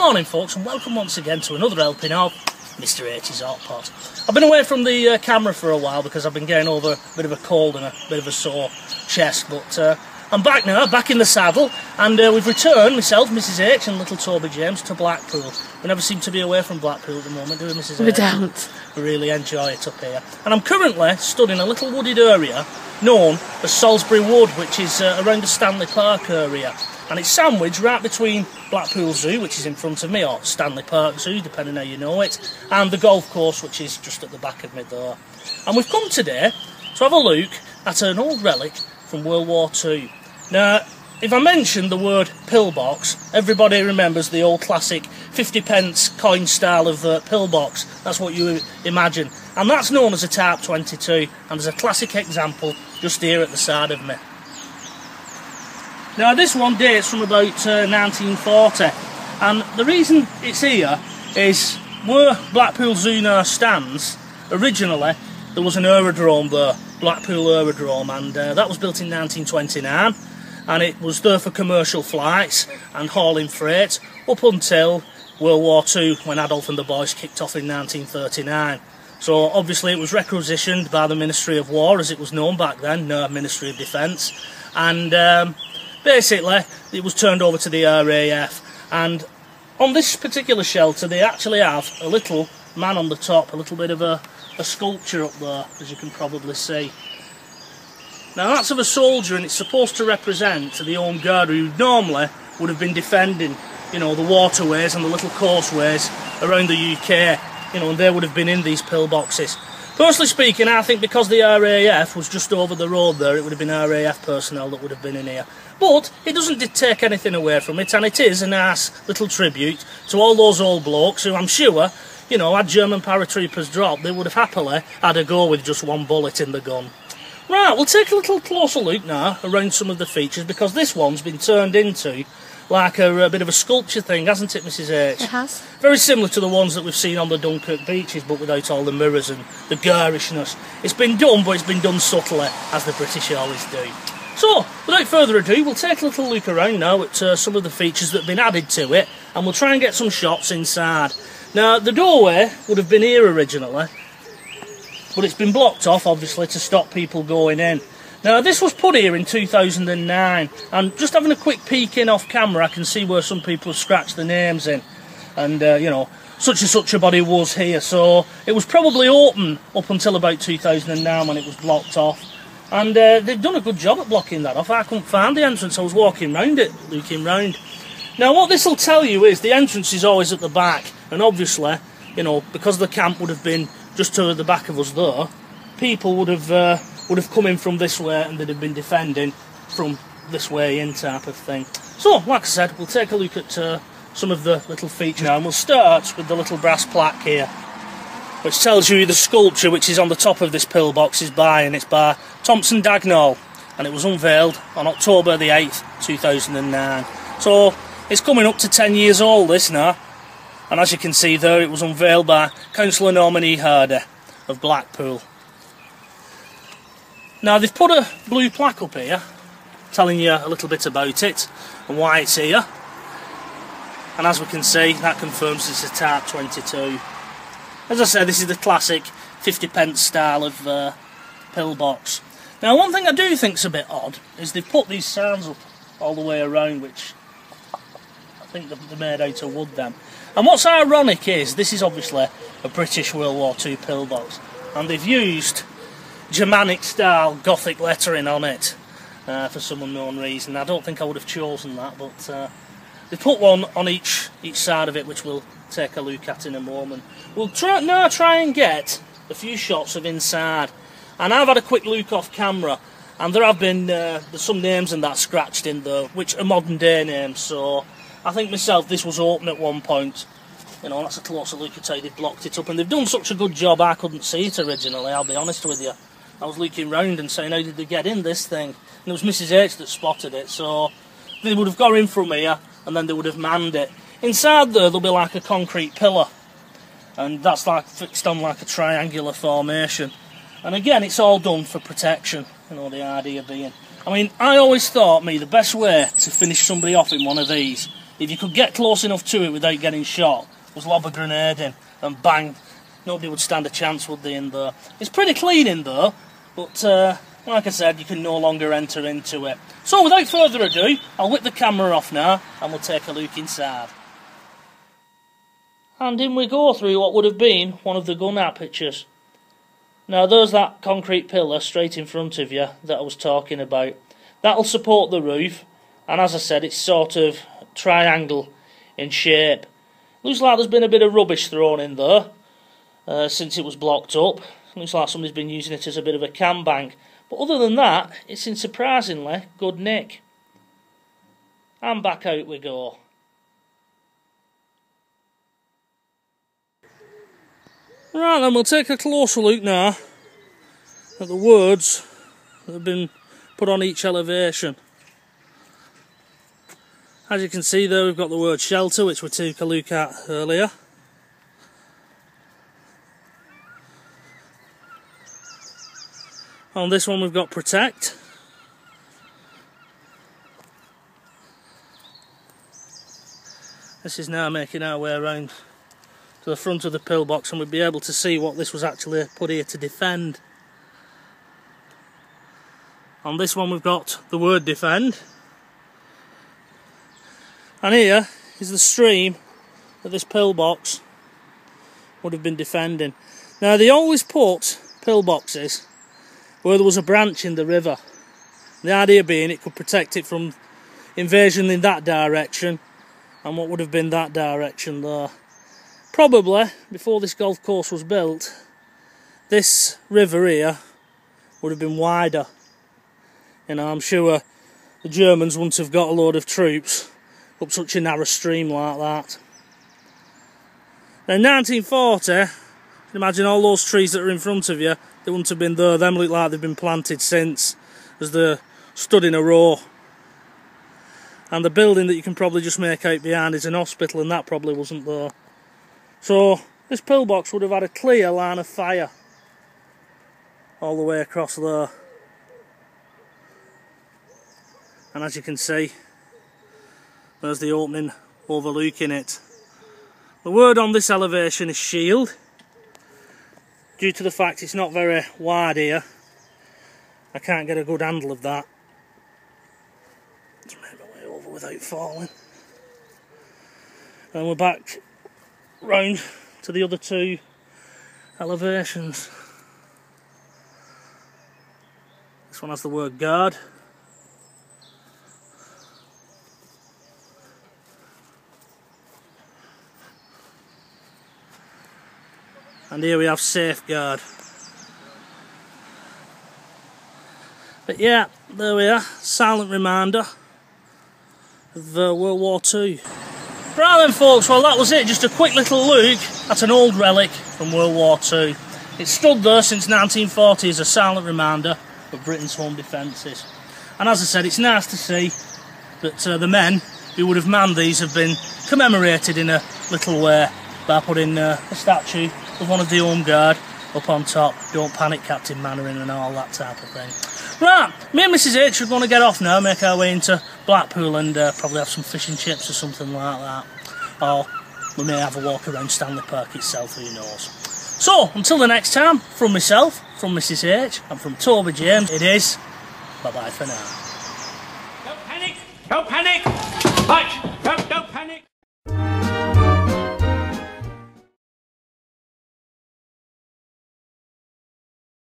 morning folks, and welcome once again to another helping of Mr H's Hot Pot. I've been away from the camera for a while because I've been getting over a bit of a cold and a bit of a sore chest, but I'm back now, back in the saddle, and we've returned, myself, Mrs H and little Toby James, to Blackpool. We never seem to be away from Blackpool at the moment, do we, Mrs H? We don't. We really enjoy it up here. And I'm currently stood in a little wooded area known as Sailsbury Wood, which is around the Stanley Park area. And it's sandwiched right between Blackpool Zoo, which is in front of me, or Stanley Park Zoo, depending how you know it, and the golf course, which is just at the back of me there. And we've come today to have a look at an old relic from World War II. Now, if I mention the word pillbox, everybody remembers the old classic 50p coin style of pillbox. That's what you imagine. And that's known as a Type 22, and there's a classic example just here at the side of me. Now this one dates from about 1940, and the reason it's here is where Blackpool Zoo now stands. Originally there was an aerodrome there, Blackpool Aerodrome, and that was built in 1929, and it was there for commercial flights and hauling freight up until World War II, when Adolf and the boys kicked off in 1939. So obviously it was requisitioned by the Ministry of War, as it was known back then, no Ministry of Defence, and basically it was turned over to the RAF. And on this particular shelter they actually have a little man on the top, a little bit of a sculpture up there, as you can probably see. Now that's of a soldier, and it's supposed to represent the home guard who normally would have been defending, you know, the waterways and the little coastways around the UK, you know, and they would have been in these pillboxes. Personally speaking, I think because the RAF was just over the road there, it would have been RAF personnel that would have been in here. But it doesn't take anything away from it, and it is a nice little tribute to all those old blokes who, I'm sure, you know, had German paratroopers dropped, they would have happily had a go with just one bullet in the gun. Right, we'll take a little closer look now around some of the features, because this one's been turned into like a bit of a sculpture thing, hasn't it, Mrs H? It has. Very similar to the ones that we've seen on the Dunkirk beaches, but without all the mirrors and the garishness. It's been done, but it's been done subtly, as the British always do. So, without further ado, we'll take a little look around now at some of the features that have been added to it, and we'll try and get some shots inside. Now, the doorway would have been here originally, but it's been blocked off, obviously, to stop people going in. Now, this was put here in 2009, and just having a quick peek in off camera, I can see where some people have scratched the names in, and, you know, such and such a body was here, so it was probably open up until about 2009 when it was blocked off. And they've done a good job at blocking that off. I couldn't find the entrance, I was walking round it, looking round. Now what this will tell you is the entrance is always at the back, and obviously, you know, because the camp would have been just to the back of us there, people would have come in from this way, and they'd have been defending from this way in, type of thing. So, like I said, we'll take a look at some of the little features now, and we'll start with the little brass plaque here, which tells you the sculpture which is on the top of this pillbox is by, and it's by Thompson Dagnall, and it was unveiled on October the 8th, 2009. So it's coming up to 10 years old, this now, and as you can see there, it was unveiled by Councillor Norman E. Hardy of Blackpool. Now they've put a blue plaque up here telling you a little bit about it and why it's here, and as we can see, that confirms it's a Type 22. As I said, this is the classic 50p style of pillbox. Now one thing I do think's a bit odd is they've put these signs up all the way around, which I think they're made out of wood then. And what's ironic is this is obviously a British World War II pillbox, and they've used Germanic style Gothic lettering on it for some unknown reason. I don't think I would have chosen that, but they put one on each side of it, which we'll take a look at in a moment. We'll now try and get a few shots of inside, and I've had a quick look off camera, and there have been there's some names and that scratched in there, which are modern day names, so I think myself this was open at one point. You know, that's a closer look at how they've blocked it up, and they've done such a good job I couldn't see it originally, I'll be honest with you. I was looking round and saying, how did they get in this thing? And it was Mrs H that spotted it, so they would have got in from here, and then they would have manned it. Inside there'll be like a concrete pillar, and that's like fixed on like a triangular formation. And again, it's all done for protection, you know, the idea being. I mean, I always thought, the best way to finish somebody off in one of these, if you could get close enough to it without getting shot, was lob a grenade in and bang. Nobody would stand a chance, would they, in there? It's pretty clean in there, but like I said, you can no longer enter into it. So without further ado, I'll whip the camera off now and we'll take a look inside. And in we go through what would have been one of the gun apertures. Now there's that concrete pillar straight in front of you that I was talking about. That'll support the roof, and as I said, it's sort of triangle in shape. Looks like there's been a bit of rubbish thrown in there since it was blocked up. Looks like somebody's been using it as a bit of a cam bank. But other than that, it's in surprisingly good nick. And back out we go. Right then, we'll take a closer look now at the words that have been put on each elevation. As you can see there, we've got the word shelter, which we took a look at earlier. On this one we've got protect. This is now making our way around to the front of the pillbox, and we'll be able to see what this was actually put here to defend. On this one we've got the word defend. And here is the stream that this pillbox would have been defending. Now they always put pillboxes where there was a branch in the river. The idea being it could protect it from invasion in that direction and what would have been that direction there. Probably, before this golf course was built, this river here would have been wider. You know, I'm sure the Germans wouldn't have got a load of troops up such a narrow stream like that. Now in 1940, imagine all those trees that are in front of you, they wouldn't have been there. Them look like they've been planted since, as they're stood in a row. And the building that you can probably just make out behind is an hospital, and that probably wasn't there. So this pillbox would have had a clear line of fire all the way across there. And as you can see, there's the opening overlooking it. The word on this elevation is shield. Due to the fact it's not very wide here, I can't get a good handle of that. Let's make my way over without falling. And we're back round to the other two elevations. This one has the word guard. And here we have safeguard. But yeah, there we are, silent reminder of World War II. Right then folks, well that was it, just a quick little look at an old relic from World War II. It stood there since 1940 as a silent reminder of Britain's home defences. And as I said, it's nice to see that the men who would have manned these have been commemorated in a little way by putting a statue of one of the home guard up on top. Don't panic, Captain Mannering, and all that type of thing. Right, me and Mrs H are going to get off now, make our way into Blackpool and probably have some fish and chips or something like that. Or we may have a walk around Stanley Park itself, who knows. So, until the next time, from myself, from Mrs H, and from Toby James, it is bye-bye for now. Don't panic! Don't panic! Right,